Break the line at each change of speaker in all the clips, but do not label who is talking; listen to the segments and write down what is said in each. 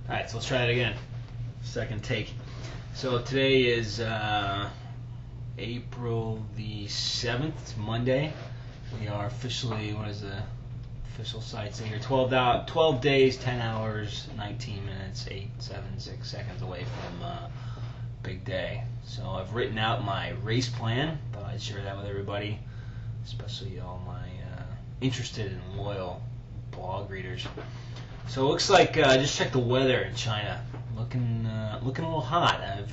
Alright, so let's try it again. Second take. So today is April the 7th, it's Monday. We are officially, what is the official site say here? 12 days, 10 hours, 19 minutes, 8, 7, 6 seconds away from big day. So I've written out my race plan. Thought I'd share that with everybody, especially all my interested and loyal blog readers. So it looks like I just checked the weather in China. Looking a little hot. I've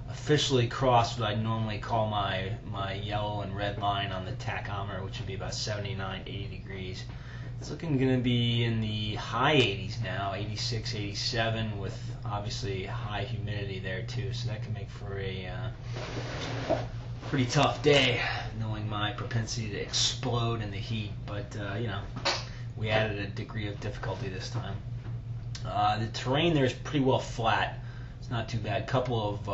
officially crossed what I normally call my yellow and red line on the tachometer, which would be about 79, 80 degrees. It's looking going to be in the high 80s now, 86, 87, with obviously high humidity there too. So that can make for a pretty tough day, knowing my propensity to explode in the heat. But you know, we added a degree of difficulty this time. The terrain there is pretty well flat. It's not too bad. A couple of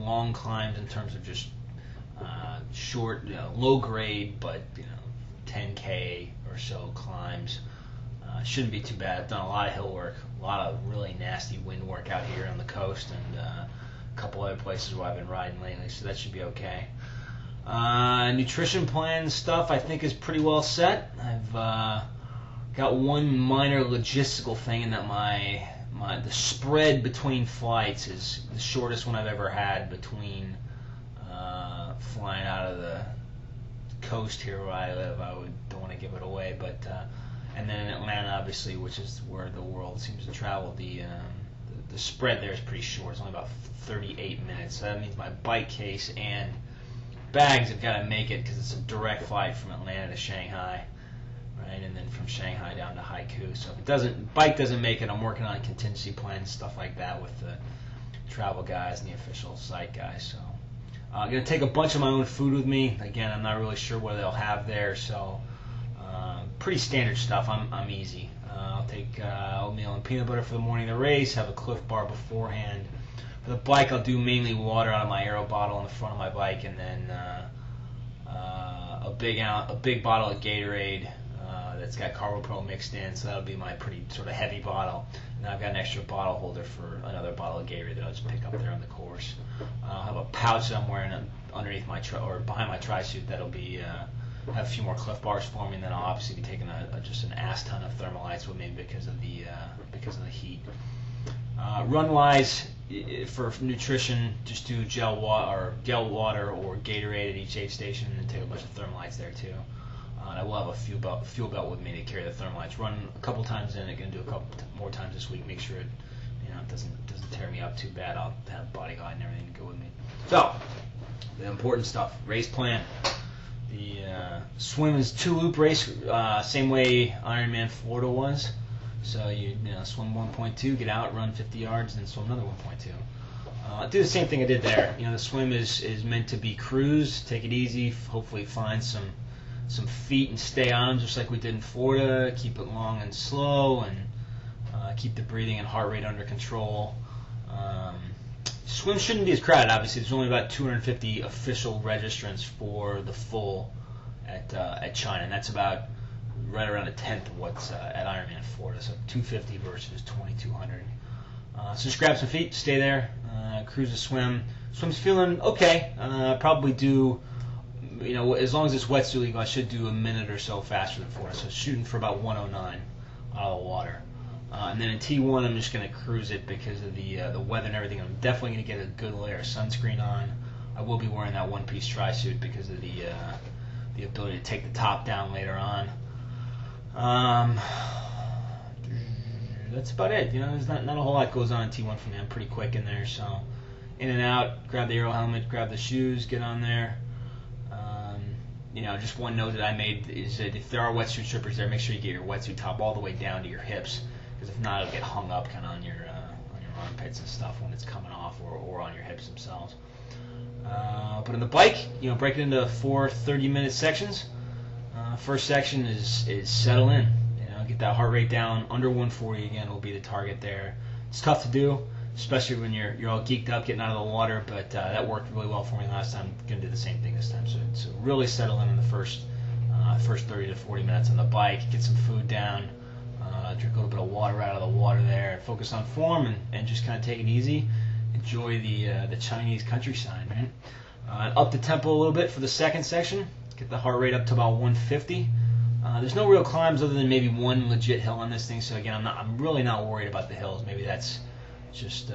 long climbs in terms of just short, low grade, but 10K or so climbs. Shouldn't be too bad. I've done a lot of hill work, a lot of really nasty wind work out here on the coast, and a couple other places where I've been riding lately, so that should be okay. Nutrition plan stuff I think is pretty well set. I've got one minor logistical thing in that the spread between flights is the shortest one I've ever had between flying out of the coast here where I live. Don't want to give it away, but and then in Atlanta, obviously, which is where the world seems to travel. The spread there is pretty short. It's only about 38 minutes. So that means my bike case and bags have got to make it because it's a direct flight from Atlanta to Shanghai, right, and then from Shanghai down to Haiku. So if bike doesn't make it, I'm working on contingency plans, stuff like that with the travel guys and the official site guys. So I'm going to take a bunch of my own food with me. Again, I'm not really sure what they'll have there, so pretty standard stuff. I'm easy. I'll take oatmeal and peanut butter for the morning of the race, have a Cliff Bar beforehand. For the bike, I'll do mainly water out of my Aero bottle on the front of my bike, and then a big bottle of Gatorade that's got Carbo Pro mixed in, so that'll be my pretty sort of heavy bottle. And I've got an extra bottle holder for another bottle of Gatorade that I'll just pick up there on the course. I'll have a pouch that I'm wearing underneath my or behind my tri-suit that'll be have a few more Cliff Bars for me, and then I'll obviously be taking just an ass ton of Thermalights with me because of the heat. Run-wise, for nutrition, just do gel water or Gatorade at each aid station, and take a bunch of Thermalights there too. I will have a fuel belt with me to carry the Thermalights. Run a couple times in it, going to do a couple more times this week. Make sure it doesn't tear me up too bad. I'll have bodyguard and everything to go with me. So the important stuff: race plan. The swim is 2-loop race, same way Ironman Florida was. So you swim 1.2, get out, run 50 yards, then swim another 1.2. Do the same thing I did there. The swim is meant to be cruise, take it easy, hopefully find some feet and stay on them, just like we did in Florida. Keep it long and slow, and keep the breathing and heart rate under control. Swim shouldn't be as crowded. Obviously, there's only about 250 official registrants for the full at China, and that's about right around a tenth of what's at Ironman Florida. So 250 versus 2,200. So just grab some feet, stay there, cruise the swim. Swim's feeling okay. Probably do, as long as it's wetsuit legal, I should do a minute or so faster than Florida. So shooting for about 109 out of the water. And then in T1, I'm just going to cruise it because of the weather and everything. I'm definitely going to get a good layer of sunscreen on. I will be wearing that one-piece tri-suit because of the ability to take the top down later on. That's about it. There's not a whole lot goes on in T1 for me. I'm pretty quick in there, so in and out. Grab the Aero helmet, grab the shoes, get on there. Just one note that I made is that if there are wetsuit strippers there, make sure you get your wetsuit top all the way down to your hips, because if not, it'll get hung up kind of on your armpits and stuff when it's coming off, or on your hips themselves. But on the bike, break it into 4 30-minute sections. First section is settle in. Get that heart rate down under 140 again. Will be the target there. It's tough to do, especially when you're all geeked up getting out of the water, but that worked really well for me last time. I'm going to do the same thing this time. So really settle in the first 30 to 40 minutes on the bike. Get some food down. Drink a little bit of water out of the water there. focus on form and just kind of take it easy. Enjoy the Chinese countryside, man. Up the tempo a little bit for the second section. Get the heart rate up to about 150. There's no real climbs other than maybe one legit hill on this thing. So again, I'm really not worried about the hills. Maybe that's just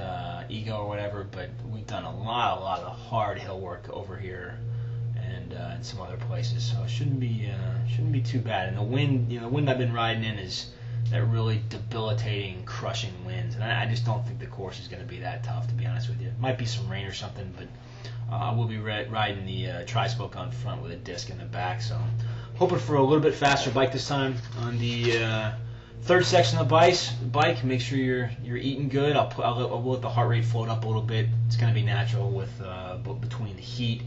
ego or whatever. But we've done a lot of the hard hill work over here and in some other places. So it shouldn't be too bad. And the wind, the wind I've been riding in is that really debilitating, crushing winds. And I just don't think the course is going to be that tough, to be honest with you. Might be some rain or something, but I will be riding the tri-spoke on front with a disc in the back. So I'm hoping for a little bit faster bike this time. On the third section of the bike, make sure you're eating good. I'll let the heart rate float up a little bit. It's going to be natural with between the heat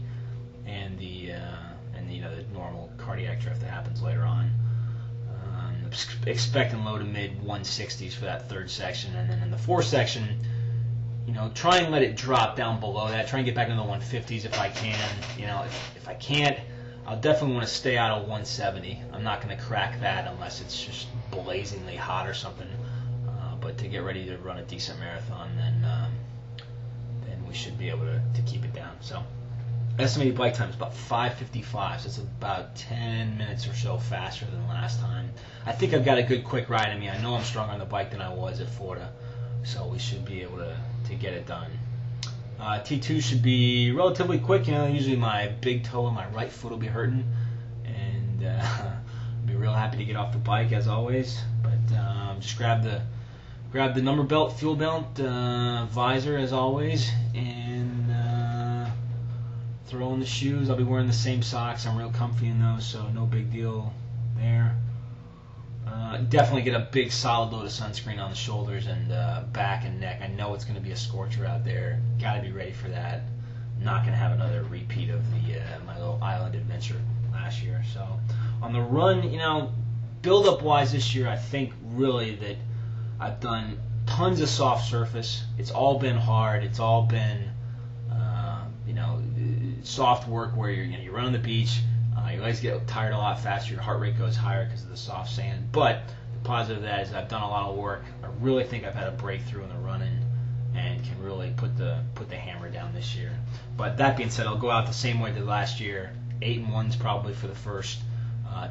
and the normal cardiac drift that happens later on. Expecting low to mid 160s for that third section, and then in the fourth section, try and let it drop down below that. Try and get back into the 150s if I can. If I can't, I'll definitely want to stay out of 170. I'm not going to crack that unless it's just blazingly hot or something. But to get ready to run a decent marathon, then we should be able to keep it down. So estimated bike time is about 5:55, so it's about 10 minutes or so faster than last time. I think I've got a good quick ride in me. I know I'm stronger on the bike than I was at Florida, so we should be able to get it done. T2 should be relatively quick. Usually my big toe and my right foot will be hurting, and I'll be real happy to get off the bike as always. But just grab the number belt, fuel belt, visor as always, and throw in the shoes. I'll be wearing the same socks. I'm real comfy in those, so no big deal there. Definitely get a big solid load of sunscreen on the shoulders and back and neck. I know it's going to be a scorcher out there. Got to be ready for that. I'm not going to have another repeat of my little island adventure last year. So on the run, build-up wise this year, I think really that I've done tons of soft surface. It's all been hard. It's all been soft work where you run on the beach. You always get tired a lot faster. Your heart rate goes higher because of the soft sand. But the positive of that is I've done a lot of work. I really think I've had a breakthrough in the running and can really put the hammer down this year. But that being said, I'll go out the same way I did last year. 8 and 1s probably for the first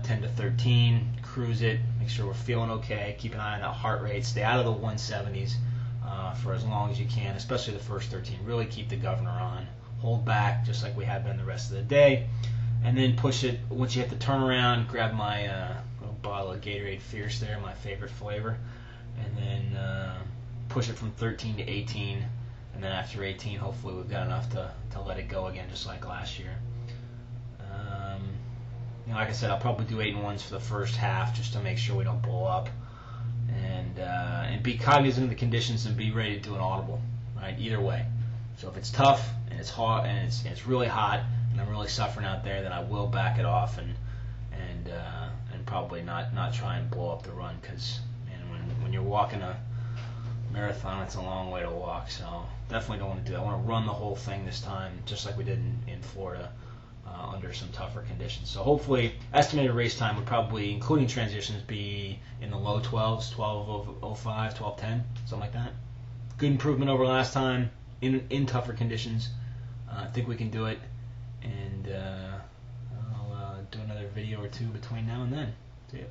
10 to 13. Cruise it. Make sure we're feeling okay. Keep an eye on that heart rate. Stay out of the 170s for as long as you can, especially the first 13. Really keep the governor on. Hold back just like we have been the rest of the day. And then push it. Once you hit the turnaround, grab my little bottle of Gatorade Fierce there, my favorite flavor, and then push it from 13 to 18. And then after 18, hopefully we've got enough to let it go again, just like last year. Like I said, I'll probably do 8 and 1s for the first half just to make sure we don't blow up, and be cognizant of the conditions and be ready to do an audible, right? Either way. So if it's tough and it's hot and it's really hot and I'm really suffering out there, then I will back it off and probably not try and blow up the run, because when you're walking a marathon, it's a long way to walk. So definitely don't want to do that. I want to run the whole thing this time, just like we did in Florida, under some tougher conditions. So hopefully, estimated race time would probably, including transitions, be in the low 12s, 12:05, 12:10, something like that. Good improvement over last time in tougher conditions. I think we can do it, and I'll do another video or two between now and then. See ya.